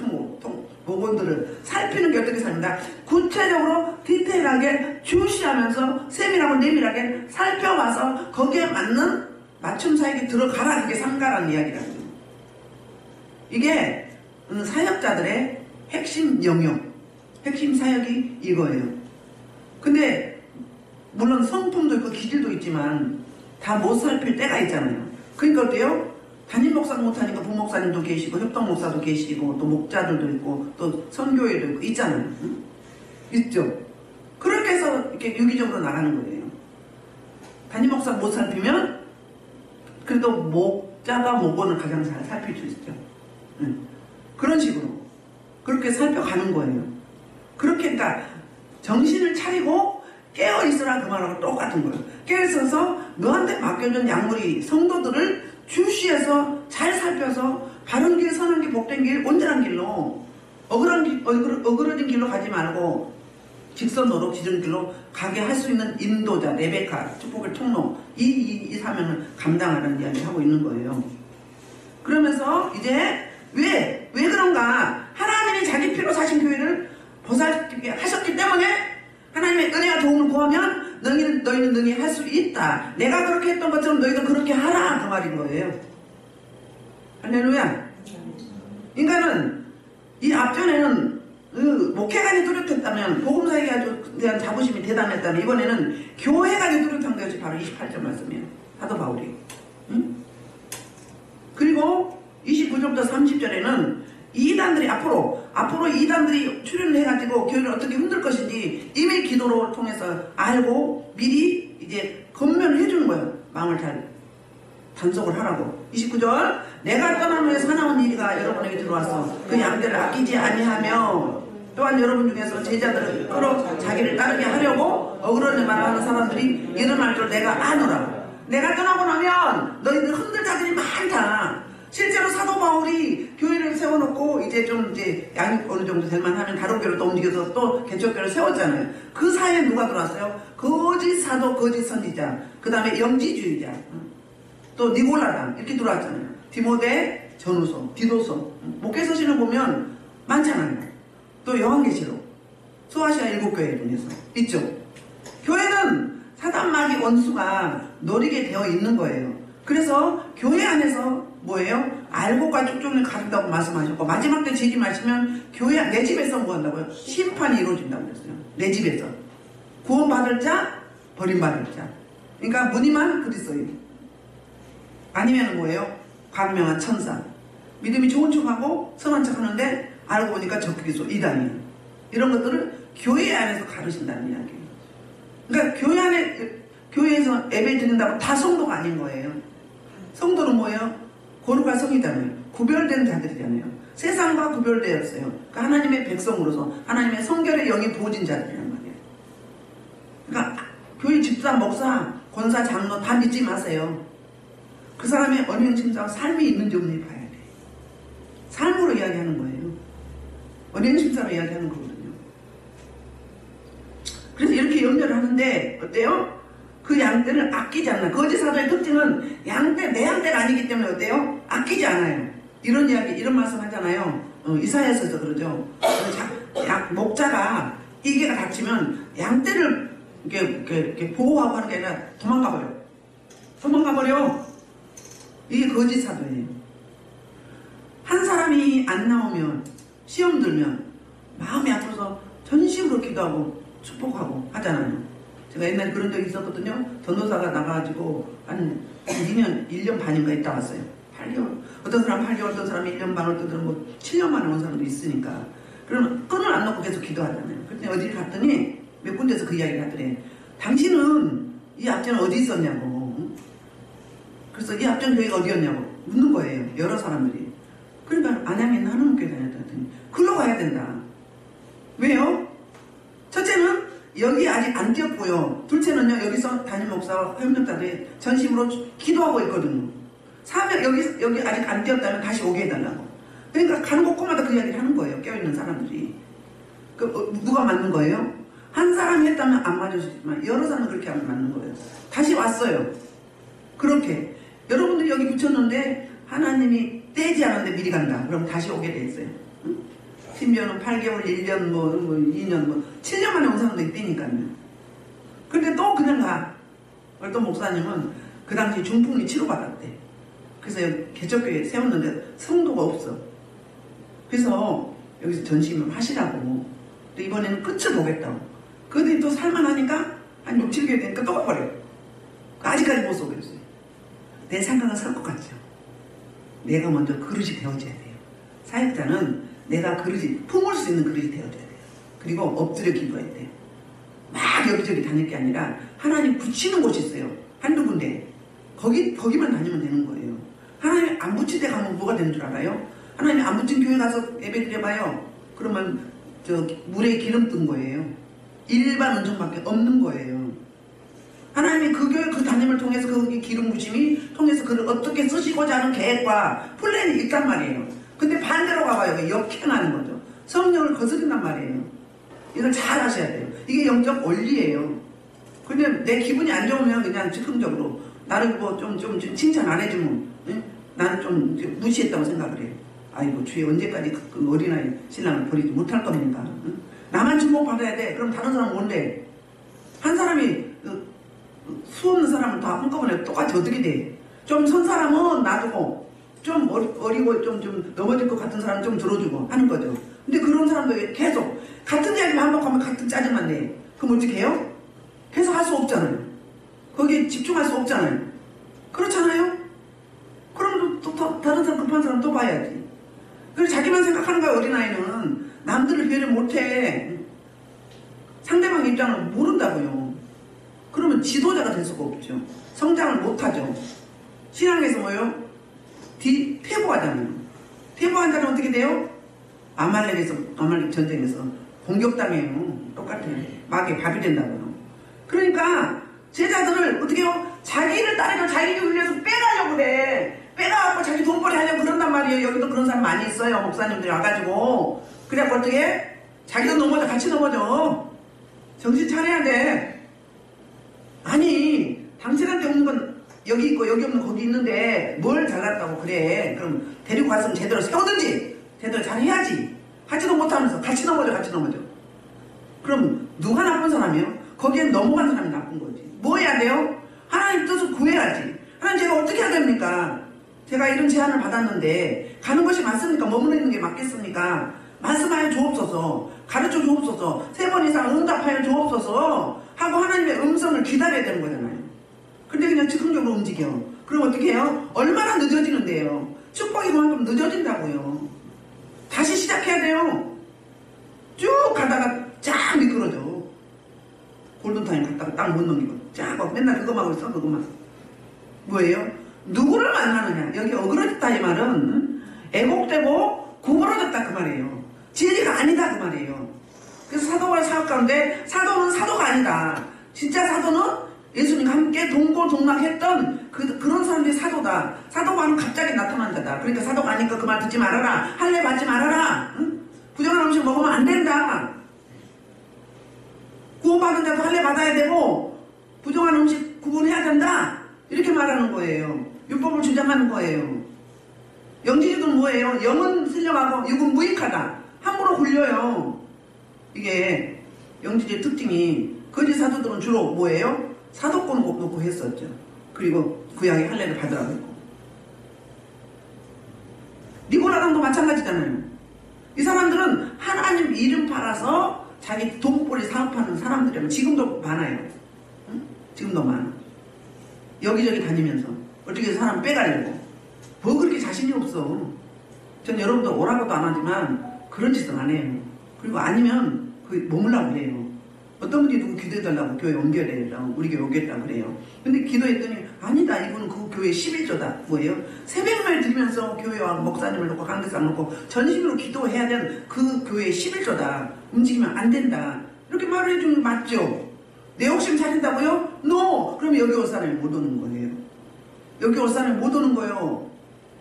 목원들을 살피는 게 어떻게 삽니다. 구체적으로 디테일하게 주시하면서 세밀하고 내밀하게 살펴봐서 거기에 맞는 맞춤 사역에 들어가라. 그게 삼가라는 이야기라는 거예요. 이게 사역자들의 핵심 영역, 핵심 사역이 이거예요. 근데 물론 성품도 있고 기질도 있지만 다 못 살필 때가 있잖아요. 그러니까 어때요? 담임 목사 못하니까 부목사님도 계시고 협동 목사도 계시고 또 목자들도 있고 또 선교회도 있고 있잖아요. 응? 있죠. 그렇게 해서 이렇게 유기적으로 나가는 거예요. 담임 목사 못 살피면 그래도 목자가 목원을 가장 잘 살필 수 있죠. 응. 그런 식으로 그렇게 살펴가는 거예요. 그렇게 그러니까 정신을 차리고 깨어있으라 그 말하고 똑같은 거예요. 깨어있어서 너한테 맡겨준 약물이 성도들을 주시해서 잘 살펴서 바른 길, 선한 길, 복된 길, 온전한 길로 어그러진 길로 가지 말고 직선으로 지름길로 가게 할 수 있는 인도자, 레베카, 축복의 통로 이 사명을 감당하는 이야기를 하고 있는 거예요. 그러면서 이제 왜 그런가? 하나님이 자기 피로 사신 교회를 보살피게 하셨기 때문에 하나님의 은혜와 도움을 구하면 너희는 능히 할 수 있다. 내가 그렇게 했던 것처럼 너희도 그렇게 하라. 그 말인 거예요. 할렐루야. 인간은 이 앞전에는 목회관이 뚜렷했다면 복음사역에 대한 자부심이 대단했다면 이번에는 교회관이 뚜렷한 것이 바로 28절 말씀이에요. 사도 바울이. 응? 그리고 29절부터 30절에는 이단들이 앞으로 이단들이 출현을 해가지고 교회를 어떻게 흔들 것인지 이미 기도를 통해서 알고 미리 이제 건면을 해주는 거예요. 마음을 잘 단속을 하라고. 29절 내가 떠난 후에 사나운 일이가 여러분에게 들어와서 그 양들을 아끼지 아니하며 또한 여러분 중에서 제자들을 끌어 자기를 따르게 하려고 어그러니 말하는 사람들이 일어날 줄 내가 아노라. 내가 떠나고 나면 너희들 흔들 자들이 많다. 실제로 사도 바울이 교회를 세워놓고 이제 양육 어느 정도 될만하면 다른 교회로 또 움직여서 또 개척교회를 세웠잖아요. 그 사이에 누가 들어왔어요? 거짓 사도, 거짓 선지자, 그 다음에 영지주의자, 또 니골라당 이렇게 들어왔잖아요. 디모데, 전후서, 디도서, 목회서신을 보면 많잖아요. 또 요한계시록, 소아시아 7교회 중에서 있죠. 교회는 사단 마귀 원수가 노리게 되어 있는 거예요. 그래서 교회 안에서 뭐예요? 알곡과 쭉쭉을 가른다고 말씀하셨고 마지막 때 제기 마시면 교회 내 집에서 뭐 한다고요? 심판이 이루어진다고 그랬어요. 내 집에서 구원받을 자, 버림받을 자. 그러니까 무늬만 그리스도인 아니면 뭐예요? 광명한 천사. 믿음이 좋은 척하고 선한 척하는데 알고 보니까 적그리스도 이단이에요. 이런 것들을 교회 안에서 가르친다는 이야기예요. 그러니까 교회에서 예배 드린다고 다 성도가 아닌 거예요. 성도는 뭐예요? 거룩한 성이잖아요. 구별된 자들이잖아요. 세상과 구별되었어요. 그러니까 하나님의 백성으로서 하나님의 성결의 영이 부어진 자들이란 말이에요. 그러니까 교회 집사, 목사, 권사, 장로 다 믿지 마세요. 그 사람의 언행심사와 삶이 있는지 없는지 봐야 돼요. 삶으로 이야기하는 거예요. 언행심사로 이야기하는 거거든요. 그래서 이렇게 연결을 하는데 어때요? 그 양떼를 아끼지 않나. 거짓 사도의 특징은 내 양떼가 아니기 때문에 어때요? 아끼지 않아요. 이런 이야기, 이런 말씀 하잖아요. 이사야서도 그러죠. 목자가 이개가 닥치면 양떼를 이렇게 보호하고 하는 게 아니라 도망가버려. 이게 거짓 사도예요. 한 사람이 안 나오면, 시험 들면 마음이 아파서 전심으로 기도하고 축복하고 하잖아요. 제가 옛날에 그런 적이 있었거든요. 전도사가 나가가지고 한 2년, 1년 반인가 있다 왔어요. 8개월. 어떤 사람 8개월, 어떤 사람이 1년 반, 어떤 사람은 뭐 7년 만에 온 사람도 있으니까. 그러면 끈을 안 놓고 계속 기도하잖아요. 그랬더니 어디를 갔더니 몇 군데서 그 이야기를 하더래. 당신은 이 앞전 어디 있었냐고. 그래서 이 앞전 교회가 어디였냐고 묻는 거예요. 여러 사람들이. 그러니까 안양에 있는 하나님교회 다녔다 했더니 글로 가야 된다. 왜요? 첫째는 여기 아직 안 뛰었고요. 둘째는요, 여기서 담임 목사와 협력자들이 전심으로 기도하고 있거든요. 사명, 여기 아직 안 뛰었다면 다시 오게 해달라고. 그러니까 가는 곳마다 그 이야기를 하는 거예요. 껴있는 사람들이. 누가 맞는 거예요? 한 사람이 했다면 안 맞을 수 있지만, 여러 사람은 그렇게 안 맞는 거예요. 다시 왔어요. 그렇게. 여러분들이 여기 붙였는데, 하나님이 떼지 않았는데 미리 간다. 그럼 다시 오게 돼 있어요. 응? 심지어는 8개월, 1년, 뭐 2년, 뭐 7년 만에 온 사람도 있다니까요. 근데 또 그냥 가. 어떤 목사님은 그 당시 중풍이 치료받았대. 그래서 개척교회 세웠는데 성도가 없어. 그래서 여기서 전심을 하시라고. 이번에는 끝을 보겠다고. 그들이 또 살만하니까 한 6, 7개월 되니까 또 가버려요. 아직까지 못 속였어요. 내 생각은 설 것 같죠. 내가 먼저 그릇이 되어줘야 돼요. 사역자는 내가 그릇이, 품을 수 있는 그릇이 되어줘야 돼요. 그리고 엎드려 기도해야 돼요. 막 여기저기 다닐 게 아니라 하나님 붙이는 곳이 있어요. 한두 군데. 거기만 다니면 되는 거예요. 하나님 안 붙일 때 가면 뭐가 되는 줄 알아요? 하나님 안 붙인 교회 가서 예배 드려봐요. 그러면 물에 기름 뜬 거예요. 일반 은총밖에 없는 거예요. 하나님이 그 교회 그 담임을 통해서 그 기름 부심이 통해서 그를 어떻게 쓰시고자 하는 계획과 플랜이 있단 말이에요. 근데 반대로 가봐요. 역행하는 거죠. 성령을 거스른단 말이에요. 이걸 잘 하셔야 돼요. 이게 영적 원리예요. 근데 내 기분이 안 좋으면 그냥 즉흥적으로 나를 뭐 좀 칭찬 안 해주면 응? 나는 좀 무시했다고 생각을 해요. 아이고 주에 언제까지 그 어린아이 신랑을 버리지 못할 겁니까? 응? 나만 주목받아야 돼. 그럼 다른 사람은 뭔데? 한 사람이 수 없는 사람은 다 한꺼번에 똑같이 어떻게 돼? 좀 선 사람은 놔두고 좀 어리고 좀 넘어질 것 같은 사람은 좀 들어주고 하는 거죠. 근데 그런 사람도 계속 같은 이야기 반복하면 같은 짜증만 내. 그럼 어떻게 해요? 계속 할 수 없잖아요. 거기에 집중할 수 없잖아요. 그렇잖아요? 그럼 또 다른 사람 급한 사람 또 봐야지. 그래서 자기만 생각하는 거야. 어린아이는 남들을 배려 못해. 상대방 입장을 모른다고요. 그러면 지도자가 될 수가 없죠. 성장을 못하죠. 신앙에서 뭐예요? 퇴보하잖아요. 퇴보한 자는 어떻게 돼요? 아말렉 전쟁에서 공격당해요. 똑같아요. 막에 밥이 된다고요. 그러니까 제자들을 어떻게 해요? 자기를 따르려 자기 교회에서 빼가려고 그래. 빼가갖고 자기 돈벌이 하려고 그런단 말이에요. 여기도 그런 사람 많이 있어요. 목사님들이 와가지고. 그래갖고 어떻게? 자기도 넘어져. 같이 넘어져. 정신 차려야 돼. 아니 당신한테 없는 건 여기 있고 여기 없는 거기 있는데 뭘 잘났다고 그래. 그럼 데리고 갔으면 제대로 세우든지 제대로 잘해야지. 하지도 못하면서 같이 넘어져. 그럼 누가 나쁜 사람이요? 거기엔 넘어간 사람이 나쁜 거지. 뭐 해야 돼요? 하나님 뜻을 구해야지. 하나님 제가 어떻게 해야 됩니까? 제가 이런 제안을 받았는데 가는 것이 맞습니까? 머무르는 게 맞겠습니까? 말씀하여 주옵소서. 가르쳐 주옵소서. 3번 이상 응답하여 주옵소서 하고 하나님의 음성을 기다려야 되는 거잖아요. 근데 그냥 즉흥적으로 움직여. 그럼 어떻게 해요? 얼마나 늦어지는데요. 축복이 그만큼 늦어진다고요. 다시 시작해야 돼요. 쭉 가다가 쫙 미끄러져. 골든타임 갔다가 딱 못 넘기고 쫙 맨날 그거만 하고 있어. 그거만. 뭐예요? 누구를 만나느냐. 여기 어그러졌다 이 말은 애곡되고 구부러졌다 그 말이에요. 진리가 아니다 그 말이에요. 그래서 사도와 사역 가운데 사도는 사도가 아니다. 진짜 사도는 예수님과 함께 동고동락했던 그런 사람들이 사도다. 사도가 하면 갑자기 나타난 자다. 그러니까 사도가 아니까 그 말 듣지 말아라. 할례 받지 말아라. 응? 부정한 음식 먹으면 안 된다. 구원받은 자도 할례 받아야 되고 부정한 음식 구분해야 된다. 이렇게 말하는 거예요. 율법을 주장하는 거예요. 영지주는 뭐예요? 영은 슬령하고 육은 무익하다. 함부로 굴려요. 이게 영지주의 특징이 거짓 사도들은 주로 뭐예요? 사도권을 놓고 했었죠. 그리고 구약의 할례를 받으라고 했고. 니고라당도 마찬가지잖아요. 이 사람들은 하나님 이름 팔아서 자기 돈벌이 사업하는 사람들이라면 지금도 많아요. 응? 지금도 많아. 여기저기 다니면서 어떻게 사람 빼가려고. 뭐 그렇게 자신이 없어. 전 여러분도 오라고도 안 하지만 그런 짓은 안 해요. 그리고 아니면 머물라고 그래요. 어떤 분이 누구 기도해달라고 교회 옮겨야되라고 우리 교회 오겠다고 그래요. 근데 기도했더니 아니다. 이분은 그 교회 11조다. 뭐예요? 새벽말 드리면서 교회와 목사님을 놓고 관계상 놓고 전심으로 기도해야 되는 그 교회의 11조다. 움직이면 안 된다. 이렇게 말을 해주면 맞죠? 내 욕심 차린다고요? No! 그럼 여기 올 사람이 못 오는 거예요. 여기 올 사람이 못 오는 거예요.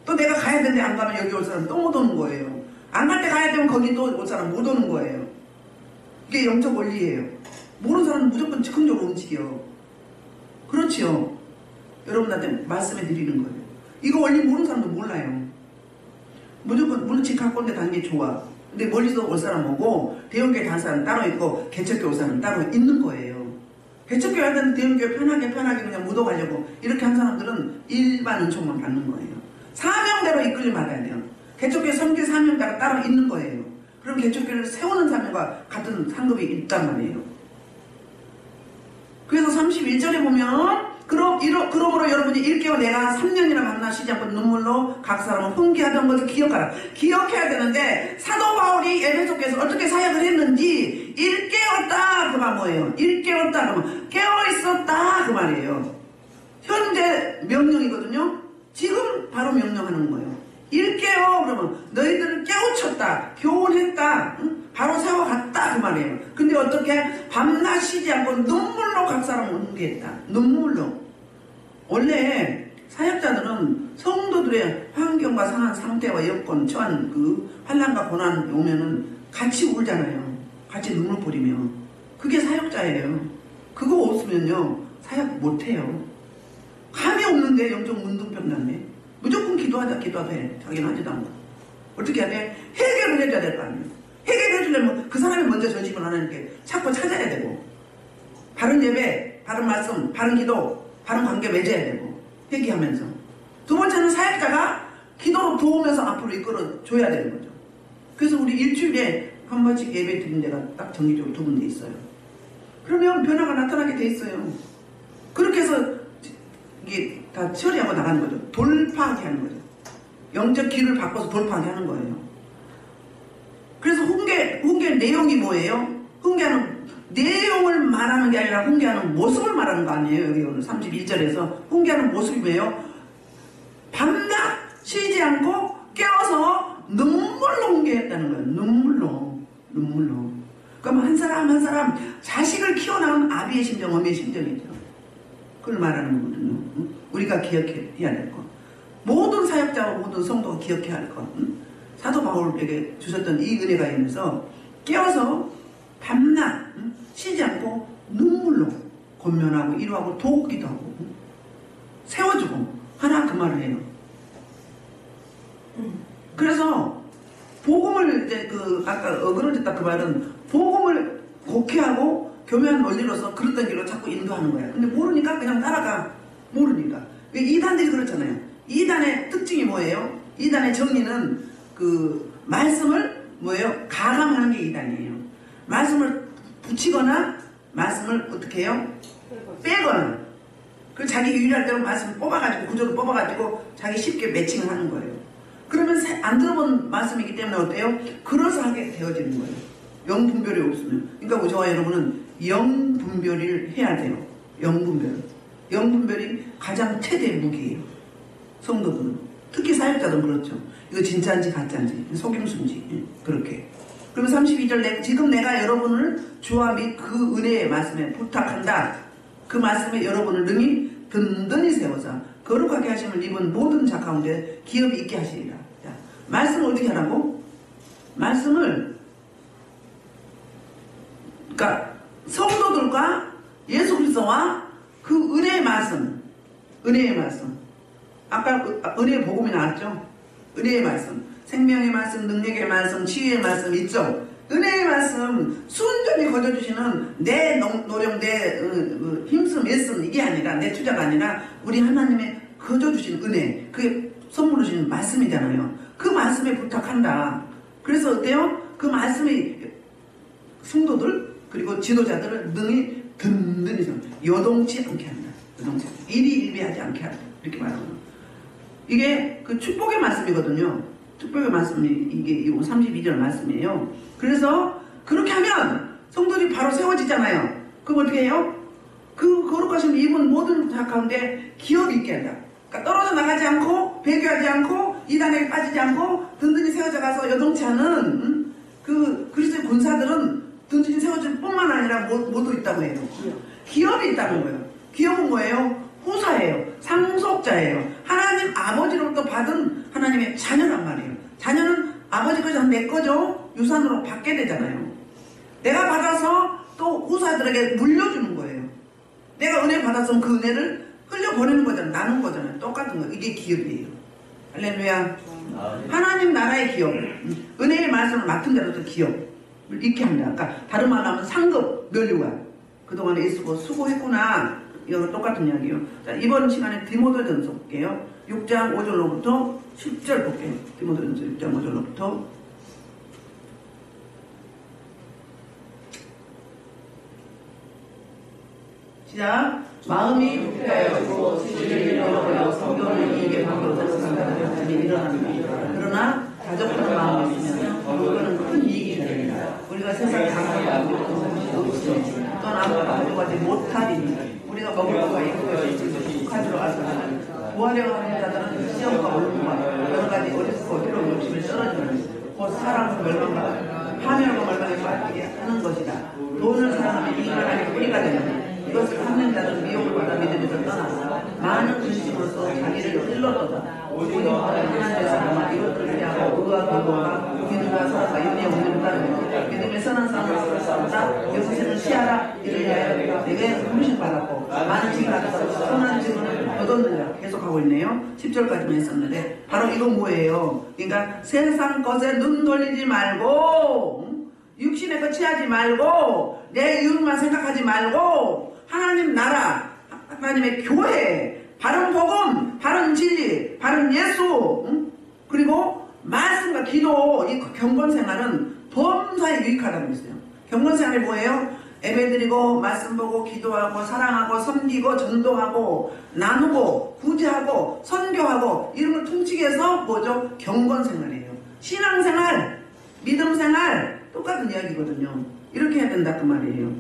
또 내가 가야 되는데 안 가면 여기 올 사람이 또 못 오는 거예요. 안 갈 때 가야 되면 거기 또 올 사람 못 오는 거예요. 이게 영적 원리예요. 모르는 사람은 무조건 즉흥적으로 움직여. 그렇지요. 여러분한테 말씀해 드리는 거예요. 이거 원리 모르는 사람도 몰라요. 무조건 물론 집 갖고 온데 다니는 게 좋아. 근데 멀리서 올 사람 오고 대형교회 간 사람 따로 있고 개척교회 올 사람 따로 있는 거예요. 개척교회 하던 대형교회 편하게 그냥 묻어가려고 이렇게 한 사람들은 일반 은총만 받는 거예요. 사명대로 이끌림 받아야 돼요. 개척교회 섬길 사명대로 따로 있는 거예요. 그럼 개척교회를 세우는 사명과 같은 상급이 있단 말이에요. 그래서 31절에 보면 그러므로 여러분이 일깨워 내가 3년이나 만나시지 않고 눈물로 각 사람은 훈계하던 것을 기억하라. 기억해야 되는데 사도 바울이 에베소께서 어떻게 사역을 했는지 일깨웠다 그 말 뭐예요? 일깨웠다 그러면 깨어있었다 그 말이에요. 현재 명령이거든요. 지금 바로 명령하는 거예요. 일깨워 그러면 너희들을 깨우쳤다 교훈했다 바로 세워갔다 그 말이에요. 근데 어떻게 밤낮 쉬지 않고 눈물로 각 사람을 훈계했다. 눈물로. 원래 사역자들은 성도들의 환경과 상한 상태와 여건 처한 그 환난과 고난 오면은 같이 울잖아요. 같이 눈물 뿌리며. 그게 사역자예요. 그거 없으면요 사역 못해요. 감이 없는데 영적 문둥병 났네. 무조건 기도하자 해. 자기는 하지도 않고. 어떻게 해야 돼? 해결을 해줘야 될 거 아니에요. 해결을 해주려면 그 사람이 먼저 전심을 하나님께 찾고 찾아야 되고 바른 예배, 바른 말씀, 바른 기도, 바른 관계 맺어야 되고 회개하면서. 두 번째는 사역자가 기도로 도우면서 앞으로 이끌어줘야 되는 거죠. 그래서 우리 일주일에 한 번씩 예배 드린 데가 딱 정기적으로 2군데 있어요. 그러면 변화가 나타나게 돼 있어요. 그렇게 해서 이게 다 처리하고 나가는 거죠. 돌파하게 하는 거죠. 영적 길을 바꿔서 돌파하게 하는 거예요. 그래서 훈계 내용이 뭐예요? 훈계하는 내용을 말하는 게 아니라 훈계하는 모습을 말하는 거 아니에요. 여기 오늘 31절에서 훈계하는 모습이 뭐예요? 밤낮 쉬지 않고 깨워서 눈물로 훈계했다는 거예요. 눈물로. 그럼 한 사람 한 사람 자식을 키워나가는 아비의 심정, 어미의 심정이죠. 그걸 말하는 거거든요. 우리가 기억해야 될 것. 모든 사역자와 모든 성도가 기억해야 할 것. 사도 바울에게 주셨던 이 은혜가 있면서 깨워서 밤낮 쉬지 않고 눈물로 권면하고 위로하고 돕기도 하고 세워주고 하나 그 말을 해요. 그래서 복음을 이제 아까 어그러졌다 그 말은 복음을 곡해하고 교묘한 원리로서 그랬던 길로 자꾸 인도하는 거야. 근데 모르니까 그냥 따라가. 모르니까. 이단들이 그렇잖아요. 이단의 특징이 뭐예요? 이단의 정리는 그 말씀을 뭐예요? 가감하는 게 이단이에요. 말씀을 붙이거나 말씀을 어떻게 해요? 빼거나. 그 자기 유일할 때로 말씀을 뽑아가지고 구조를 뽑아가지고 자기 쉽게 매칭을 하는 거예요. 그러면 안 들어본 말씀이기 때문에 어때요? 그러서하게 되어지는 거예요. 영분별이 없으면. 그러니까 저와 여러분은 영분별을 해야 돼요. 영분별이 가장 최대의 무기예요. 성도들은. 특히 사역자들은 그렇죠. 이거 진짜인지 가짜인지 속임수인지 그렇게. 그럼 32절 지금 내가 여러분을 주와 및 그 은혜의 말씀에 부탁한다. 그 말씀에 여러분을 능히 든든히 세워서 거룩하게 하심을 입은 모든 자 가운데 기업이 있게 하시리라. 자, 말씀을 어떻게 하라고? 말씀을 그러니까 성도들과 예수 그리스도와 그 은혜의 말씀 아까 은혜의 복음이 나왔죠? 은혜의 말씀 생명의 말씀, 능력의 말씀, 치유의 말씀 있죠? 은혜의 말씀 순전히 거저주시는 내 노력, 내 힘씀, 애씀 이게 아니라 내 투자가 아니라 우리 하나님의 거저주신 은혜 그게 선물로 주신 말씀이잖아요. 그 말씀에 부탁한다. 그래서 어때요? 그 말씀이 성도들 그리고 지도자들을 능히 든든히 요동치 않게 한다. 요동치 일희일비하지 않게 한다. 이렇게 말하는 거예요. 이게 그 축복의 말씀이거든요. 축복의 말씀이 이게 32절 말씀이에요. 그래서 그렇게 하면 성도들이 바로 세워지잖아요. 그럼 어떻게 해요? 그 거룩하신 입은 모든 자 가운데 기업이 있게 한다. 그러니까 떨어져 나가지 않고 배교하지 않고 이단에 빠지지 않고 든든히 세워져 가서 여동치 않은 그 그리스도의 군사들은 든든히 세워질 뿐만 아니라 모두 있다고 해요. 기업이 있다는 거예요. 기업은 뭐예요? 후사예요. 상속자예요. 하나님 아버지로부터 받은 하나님의 자녀란 말이에요. 자녀는 아버지 거죠. 내 거죠. 유산으로 받게 되잖아요. 내가 받아서 또 후사들에게 물려주는 거예요. 내가 은혜 받았으면 그 은혜를 흘려보내는 거잖아요. 나눈 거잖아요. 똑같은 거. 이게 기업이에요. 할렐루야. 하나님 나라의 기업, 은혜의 말씀을 맡은 자로서 기업을 잃게 합니다. 그러니까 다른 말로 하면 상급, 면류관. 그동안에 예수고 수고했구나. 이거랑 똑같은 이야기예요. 자, 이번 시간에 디모데전서 볼게요. 6장 5절로부터 10절 볼게요. 디모데전서 6장 5절로부터 시작. 마음이 부패하였고 지식을 잃어버려 성경을 이익에 바꾸어서 생각하였으니 일어납니다. 그러나 다적하는 마음이 있으면 그거는 큰 이익이 됩니다. 우리가 세상 강하게 없으며 또는 아무것도 가져가지 못하리니 우리가 먹을 거가 있고 가지러 와서는 도와려고 하는 자들은 시험과 올무와 여러 가지 어리석고 어지러운 욕심을 떨어지는 곧 사랑과 멸망과 파멸과 멸망에 빠지게 하는 것이다. 돈을 사랑하면 이만하게 뿌리가 되는 이것을 하는 자는 미혹을 받아 믿음에서 떠나 많은 근심으로서 자기를 찔러떠다. 오직 하나님의 사람아 이것들을 위하고 의와 도덕과 믿음과 사랑과 윤리의 온유를 따르며 믿음의 선한 싸움을 싸우다 여기서는 시하라 이를 위하여 내게 훈신 받았고 많은 징을 받아서 선한 증언을 얻었느냐 계속하고 있네요. 10절까지만 했었는데 바로 이거 뭐예요? 그러니까 세상 것에 눈 돌리지 말고 육신에 거치하지 말고 내 이웃만 생각하지 말고 하나님 나라, 하나님의 교회, 바른 복음, 바른 진리, 바른 예수, 그리고 말씀과 기도, 이 경건생활은 범사에 유익하다고 했어요. 경건생활이 뭐예요? 예배드리고 말씀 보고 기도하고 사랑하고 섬기고 전도하고 나누고 구제하고 선교하고 이런 걸 통치게 해서 뭐죠? 경건생활이에요. 신앙생활, 믿음생활 똑같은 이야기거든요. 이렇게 해야 된다 그 말이에요.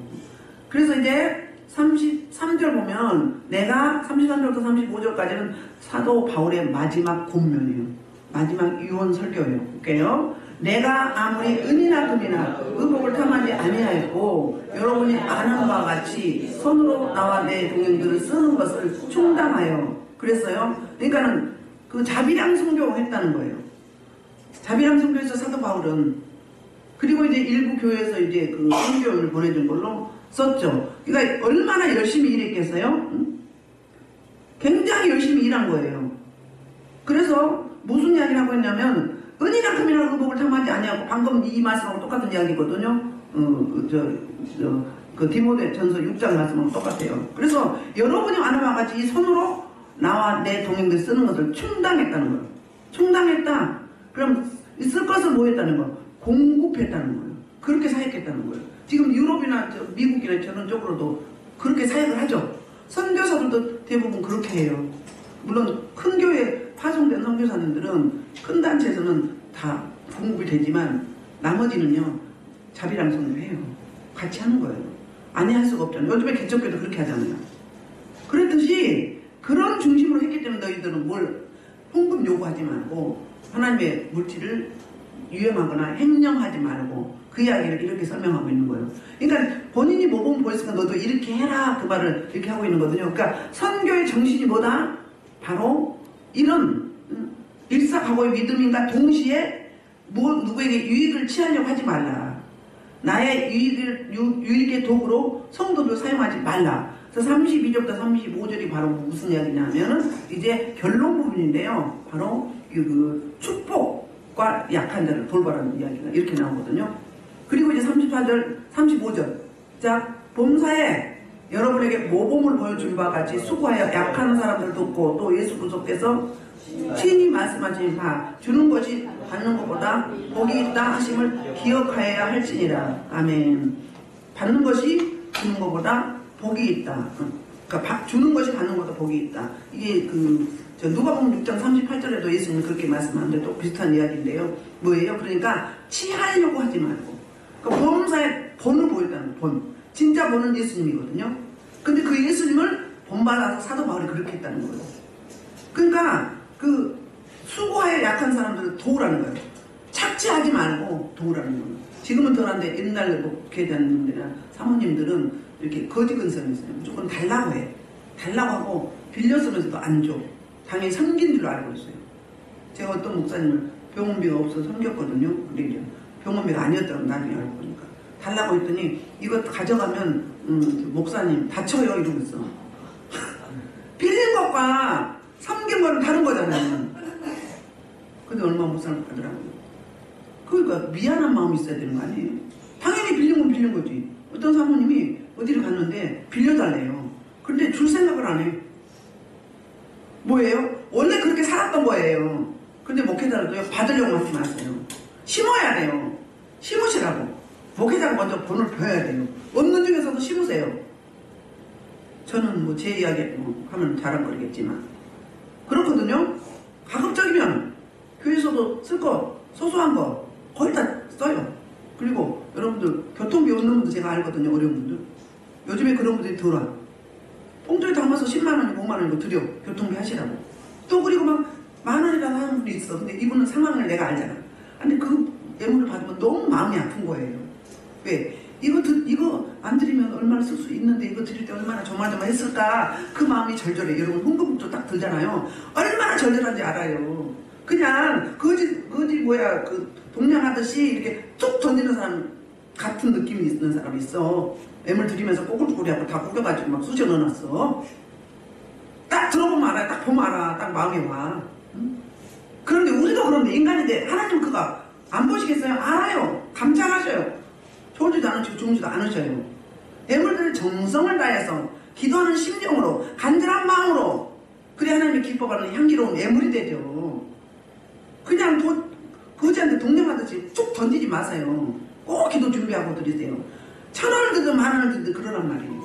그래서 이제 33절 보면 내가 33절부터 35절까지는 사도 바울의 마지막 권면이에요. 마지막 유언 설교예요. 볼게요. 내가 아무리 은이나 금이나 의복을 탐하지 아니하였고 여러분이 아는 바와 같이 손으로 나와 내 동행들을 쓰는 것을 충당하여 그랬어요. 그러니까는 그 자비랑 순교했다는 거예요. 자비랑 순교에서 사도 바울은 그리고 이제 일부 교회에서 이제 그 순교를 보내준 걸로 썼죠. 그러니까 얼마나 열심히 일했겠어요? 굉장히 열심히 일한 거예요. 그래서 무슨 이야기를 하고 있냐면 은이나 금이나 의복을 탐하지 아니하고 방금 이 말씀하고 똑같은 이야기거든요. 그 디모데전서 6장 말씀하고 똑같아요. 그래서 여러분이 아는 바와 같이 이 손으로 나와 내 동행들 쓰는 것을 충당했다는 거예요. 충당했다. 그럼 쓸 것을 뭐 했다는 거? 공급했다는 거예요. 그렇게 사역했다는 거예요. 지금 유럽이나 미국이나 저런 쪽으로도 그렇게 사역을 하죠. 선교사들도 대부분 그렇게 해요. 물론 큰 교회에 파송된 선교사님들은 큰 단체에서는 다 공급이 되지만 나머지는요 자비랑 손을 해요. 같이 하는 거예요. 안 할 수가 없잖아요. 요즘에 개척교회도 그렇게 하잖아요. 그랬듯이 그런 중심으로 했기 때문에 너희들은 뭘 헌금 요구하지 말고 하나님의 물질을 유용하거나 횡령하지 말고 그 이야기를 이렇게 설명하고 있는 거예요. 그러니까 본인이 뭐 보면 보였으니까 너도 이렇게 해라 그 말을 이렇게 하고 있는 거거든요. 그러니까 선교의 정신이 뭐다? 바로 이런 일사각오의 믿음인가 동시에 누구에게 유익을 취하려고 하지 말라. 나의 유익의 도구로 성도를 사용하지 말라. 그래서 32절부터 35절이 바로 무슨 이야기냐면은 이제 결론 부분인데요. 바로 그 축복과 약한 자를 돌보라는 이야기가 이렇게 나오거든요. 그리고 이제 34절, 35절. 자, 범사에 여러분에게 모범을 보여준 바와 같이 수고하여 약한 사람들 돕고 또 예수 그리스도께서 친히 말씀하신 바 주는 것이 받는 것보다 복이 있다 하심을 기억하여야 할지니라. 아멘. 받는 것이 주는 것보다 복이 있다. 그러니까 주는 것이 받는 것보다 복이 있다. 이게 누가복음 6장 38절에도 예수님이 그렇게 말씀하는데 또 비슷한 이야기인데요. 뭐예요? 그러니까 취하려고 하지 말고. 그러니까 범사에 본을 보였다는 본. 진짜 본은 예수님이거든요. 근데 그 예수님을 본받아서 사도 바울이 그렇게 했다는 거예요. 그러니까 그 수고하여 약한 사람들을 도우라는 거예요. 착취하지 말고 도우라는 거예요. 지금은 덜한데 옛날 목회자님들이나 사모님들은 이렇게 거지 근성이 있어요. 무조건 달라고 해. 달라고 하고 빌려쓰면서도 안 줘. 당연히 섬긴 줄로 알고 있어요. 제가 어떤 목사님을 병원비가 없어서 섬겼거든요. 근데 이제 병원비가 아니었다고 나중에 알고 보니까 달라고 했더니 이거 가져가면 목사님 다쳐요 이러면서 빌린 것과 섬긴 거는 다른 거잖아요. 근데 얼마 못 살고 가더라고요. 그러니까 미안한 마음이 있어야 되는 거 아니에요? 당연히 빌린 건 빌린 거지. 어떤 사모님이 어디를 갔는데 빌려달래요. 근데 줄 생각을 안 해. 뭐예요? 원래 그렇게 살았던 거예요. 근데 목회자도 받으려고 하지 마세요. 심어야 돼요. 심으시라고. 목회자가 먼저 본을 펴야 돼요. 없는 중에서도 심으세요. 저는 뭐 제 이야기 하면 자랑거리겠지만 그렇거든요. 가급적이면 교회에서도 쓸 거, 소소한 거 거의 다 써요. 그리고 여러분들 교통비 없는 분도 제가 알거든요. 어려운 분들. 요즘에 그런 분들이 덜 와. 봉투에 담아서 10만원이고 5만원이고 드려. 교통비 하시라고. 또 그리고 막 만원이라도 하는 분이 있어. 근데 이분은 상황을 내가 알잖아. 근데 그 예물을 받으면 너무 마음이 아픈 거예요. 왜? 이거 안 드리면 얼마나 쓸 수 있는데 이거 드릴 때 얼마나 조마조마했을까. 그 마음이 절절해. 여러분 헌금도 딱 들잖아요. 얼마나 절절한지 알아요. 그냥 거지 그 동냥하듯이 이렇게 툭 던지는 사람 같은 느낌이 있는 사람이 있어. 애물 드리면서 꼬글꼬글하고 다 구겨가지고 막 쑤셔 넣어놨어. 딱 들어보면 알아. 딱 보면 알아. 딱 마음이 와. 응? 그런데 우리도 그런데 인간인데 하나님 그가 안 보시겠어요? 알아요. 감찰하셔요. 좋은지도 않으시고 좋은지도 않으셔요. 애물들의 정성을 다해서 기도하는 심령으로 간절한 마음으로 그래 하나님이 기뻐하는 향기로운 애물이 되죠. 그냥 거지한테 동냥하듯이 쭉 던지지 마세요. 꼭 기도 준비하고 드리세요. 1,000원을 드든 10,000원을 드든 그러란 말이에요.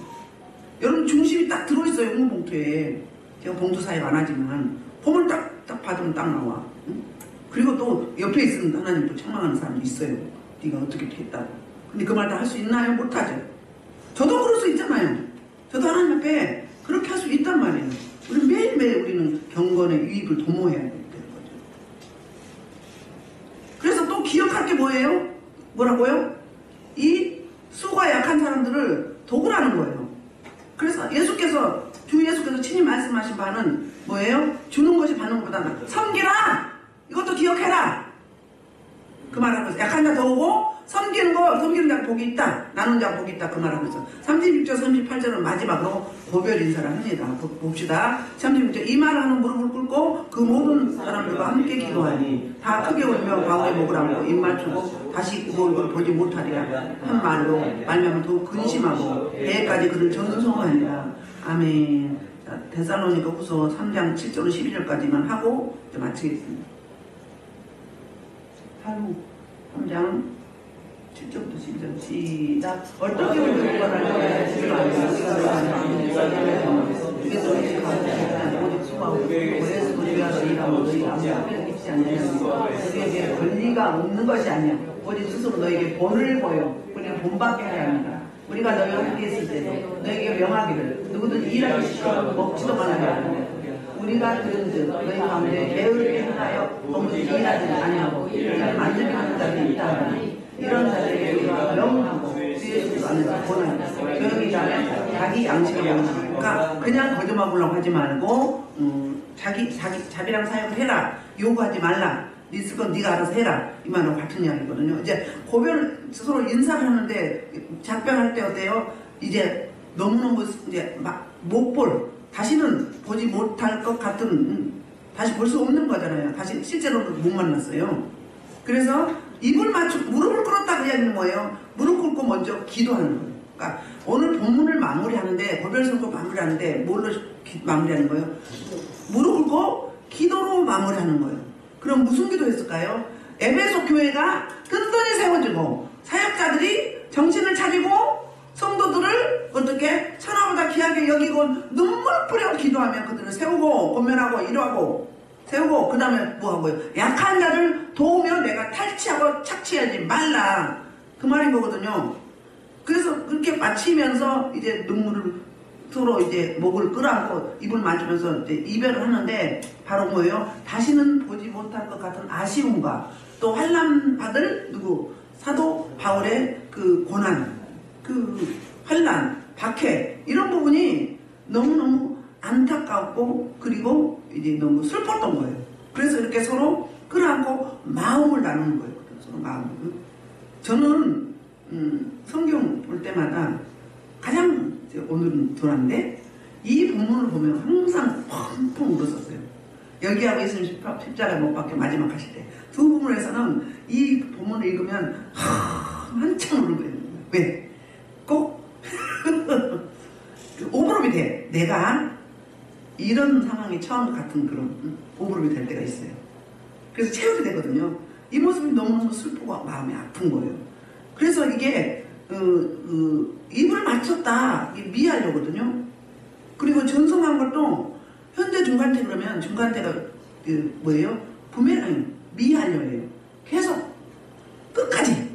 여러분 중심이 딱 들어있어요. 헌금봉투에. 제가 봉투 사역 안 하지만 폼을 딱 받으면 딱 나와. 응? 그리고 또 옆에 있으면 하나님 또 책망하는 사람도 있어요. 네가 어떻게 했다고. 근데 그 말 다 할 수 있나요? 못하죠. 저도 그럴 수 있잖아요. 저도 하나님 앞에 그렇게 할 수 있단 말이에요. 우리 매일매일 우리는 경건의 유익을 도모해야 되는 거죠. 그래서 또 기억할 게 뭐예요? 뭐라고요? 이 수가 약한 사람들을 도구라는 거예요. 그래서 주 예수께서 친히 말씀하신 바는 뭐예요? 주는 것이 받는 것보다는 섬기라! 이것도 기억해라! 그 말하면서 약한 자 도우고 섬기는 자 복이 있다. 나눈 자 복이 있다. 그 말하면서 36절 38절은 마지막으로 고별 인사를 합니다. 봅시다. 36절 이 말을 하는 무릎을 꿇고 그 모든 사람들과 함께 기도하니 다 크게 울며 과거의 목을 안고 입맞추고 다시 그 얼굴을 보지 못하리라 한 말로 말미암아 더욱 근심하고 배에까지 그를 전송하니라. 아멘. 자, 데살로니가 후서 3장 7절 11절까지만 하고 이제 마치겠습니다. 3장 7절부터 12절 시작. 어떻게 우리가 구원하려고 주를 알고 오직 수고하고 그래서 우리가 너희가 너희 아무 입지 아니하며 너희에게 권리가 없는 것이 아니야. 오직 스스로 너희에게 본을 보여 우리는 본받게 하야 합니다. 우리가 너희와 함께 있을 때도 너희에게 명하기를 누구든지 일하기 싫어 먹지도 말아야 하는데 우리가 들은즉 너희 가운데 게으르게 행하여 너무지 일하지 아니하고 일을 만들게 하는 자들이 있다 하니 이런 자들에게 우리가 명하고 주의해주지도 않는 자 권하니 조용히 자면 자기 양식을 먹으니까 그냥 거짓말하려고 하지 말고 자기랑 사역을 해라. 요구하지 말라. 네 쓸 건 네가 알아서 해라. 이 말하고 같은 이야기거든요. 이제 고별 서로 인사를 하는데 작별할 때 어때요? 이제 너무너무 이제 못 다시는 보지 못할 것 같은 다시 볼 수 없는 거잖아요. 다시 실제로는 못 만났어요. 그래서 입을 맞추고 무릎을 꿇었다 그 이야기는 뭐예요? 무릎 꿇고 먼저 기도하는 거예요. 그러니까 오늘 본문을 마무리하는데 고별선고 마무리하는데 뭘로 마무리하는 거예요? 무릎 꿇고 기도로 마무리하는 거예요. 그럼 무슨 기도했을까요? 에베소 교회가 든든히 세워지고 사역자들이 정신을 차리고 성도들을 어떻게 천하보다 귀하게 여기고 눈물 뿌려 기도하며 그들을 세우고 권면하고 이루하고 세우고 그 다음에 뭐하고요? 약한 자를 도우며 내가 탈취하고 착취하지 말라 그 말인 거거든요. 그래서 그렇게 마치면서 이제 눈물을 서로 이제 목을 끌어안고 입을 맞으면서 이제 이별을 하는데 바로 뭐예요? 다시는 보지 못할 것 같은 아쉬움과 또 환난 받을 사도 바울의 그 고난, 그 환난, 박해 이런 부분이 너무너무 안타깝고 그리고 이제 너무 슬펐던 거예요. 그래서 이렇게 서로 끌어안고 마음을 나누는 거예요. 서로 마음을. 저는 성경 볼 때마다 가장 오늘은 덜한데 이 본문을 보면 항상 펑펑 울었었어요. 여기하고 있으면 십자가 못 박혀 마지막 하실 때. 두 부분에서는 이 본문을 읽으면 한참 울어요. 왜? 꼭 오버랩이 돼. 내가 이런 상황이 처음 같은 그런 오버랩이 될 때가 있어요. 그래서 체육이 되거든요. 이 모습이 너무너무 슬프고 마음이 아픈 거예요. 그래서 이게 입을 맞췄다 미하려거든요. 그리고 전송한 것도 현재 중간태 그러면 중간태가 뭐예요? 부메랑 미하려예요. 계속 끝까지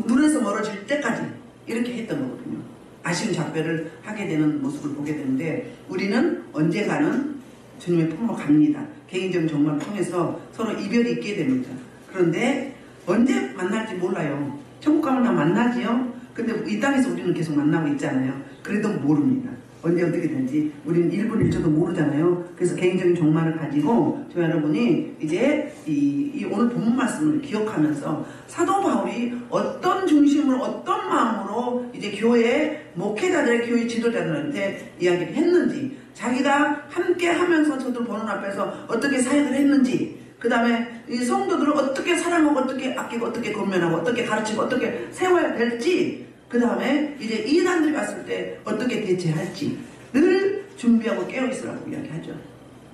눈에서 멀어질 때까지 이렇게 했던 거거든요. 아쉬운 작별을 하게 되는 모습을 보게 되는데 우리는 언젠가는 주님의 품으로 갑니다. 개인적인 정말 통해서 서로 이별이 있게 됩니다. 그런데 언제 만날지 몰라요. 천국 가면 다 만나지요. 근데 이 땅에서 우리는 계속 만나고 있잖아요. 그래도 모릅니다. 언제 어떻게 될지 우리는 1분 1초도 모르잖아요. 그래서 개인적인 종말을 가지고 저 여러분이 이제 이 오늘 본문 말씀을 기억하면서 사도 바울이 어떤 중심으로 어떤 마음으로 이제 교회 목회자들 교회 지도자들한테 이야기를 했는지 자기가 함께 하면서 저들 보는 앞에서 어떻게 사역을 했는지 그 다음에 이 성도들을 어떻게 사랑하고 어떻게 아끼고 어떻게 권면하고 어떻게 가르치고 어떻게 세워야 될지 그 다음에 이제 이단들이 왔을 때 어떻게 대처할지 늘 준비하고 깨어있으라고 이야기하죠.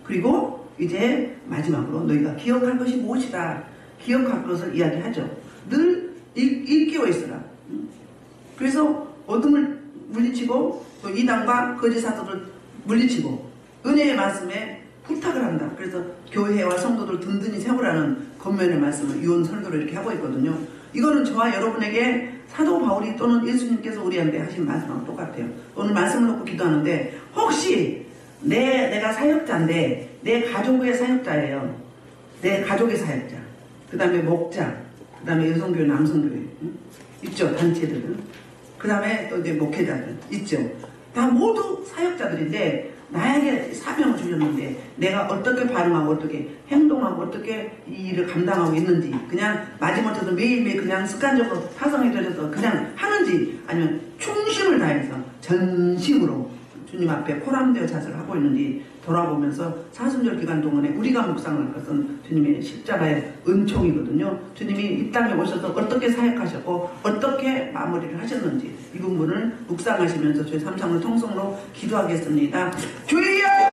그리고 이제 마지막으로 너희가 기억할 것이 무엇이다. 기억할 것을 이야기하죠. 늘 일깨어있으라. 그래서 어둠을 물리치고 또 이단과 거짓 사도를 물리치고 은혜의 말씀에 부탁을 한다. 그래서 교회와 성도들 든든히 세우라는 권면의 말씀을 유언 설교를 이렇게 하고 있거든요. 이거는 저와 여러분에게 사도 바울이 또는 예수님께서 우리한테 하신 말씀하고 똑같아요. 오늘 말씀을 놓고 기도하는데 혹시 내가 사역자인데 내 가족의 사역자예요. 내 가족의 사역자. 그 다음에 목자. 그 다음에 여성교회 남성교회 있죠. 단체들은. 그 다음에 또 이제 목회자들 있죠. 다 모두 사역자들인데 나에게 사명을 주셨는데 내가 어떻게 반응하고 어떻게 행동하고 어떻게 이 일을 감당하고 있는지 그냥 마지못해서 매일매일 그냥 습관적으로 타성이 들어서 그냥 하는지 아니면 충심을 다해서 전심으로 주님 앞에 포함되어 자세를 하고 있는지 돌아보면서 사순절 기간 동안에 우리가 묵상할 것은 주님의 십자가의 은총이거든요. 주님이 이 땅에 오셔서 어떻게 사역하셨고 어떻게 마무리를 하셨는지 이 부분을 묵상하시면서 저희 삼상을 통성으로 기도하겠습니다. 주여!